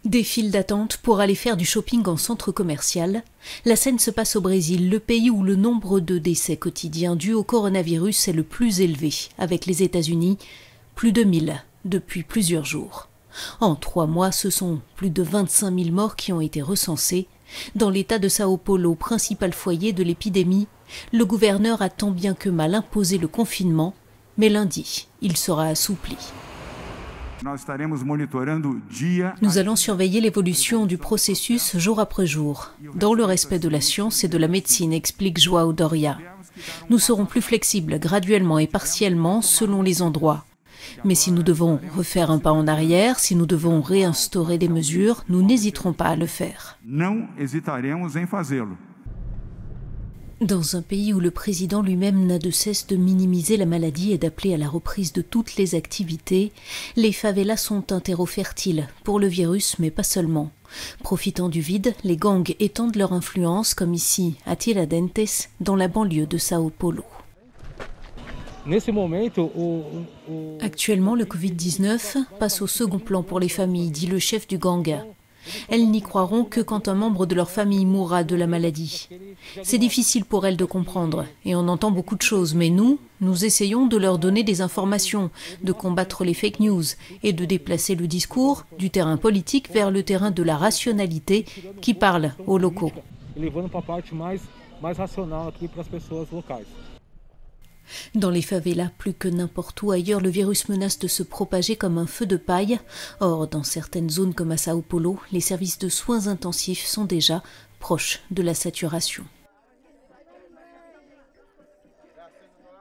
Des files d'attente pour aller faire du shopping en centre commercial. La scène se passe au Brésil, le pays où le nombre de décès quotidiens dus au coronavirus est le plus élevé, avec les États-Unis, plus de 1000 depuis plusieurs jours. En 3 mois, ce sont plus de 25 000 morts qui ont été recensés. Dans l'état de Sao Paulo, principal foyer de l'épidémie, le gouverneur a tant bien que mal imposé le confinement, mais lundi, il sera assoupli. Nous allons surveiller l'évolution du processus jour après jour, dans le respect de la science et de la médecine, explique João Doria. Nous serons plus flexibles graduellement et partiellement selon les endroits. Mais si nous devons refaire un pas en arrière, si nous devons réinstaurer des mesures, nous n'hésiterons pas à le faire. Dans un pays où le président lui-même n'a de cesse de minimiser la maladie et d'appeler à la reprise de toutes les activités, les favelas sont un terreau fertile pour le virus, mais pas seulement. Profitant du vide, les gangs étendent leur influence, comme ici à Tiradentes, dans la banlieue de Sao Paulo. Actuellement, le Covid-19 passe au second plan pour les familles, dit le chef du gang. Elles n'y croiront que quand un membre de leur famille mourra de la maladie. C'est difficile pour elles de comprendre, et on entend beaucoup de choses, mais nous essayons de leur donner des informations, de combattre les fake news et de déplacer le discours du terrain politique vers le terrain de la rationalité qui parle aux locaux. Dans les favelas, plus que n'importe où ailleurs, le virus menace de se propager comme un feu de paille. Or, dans certaines zones comme à Sao Paulo, les services de soins intensifs sont déjà proches de la saturation.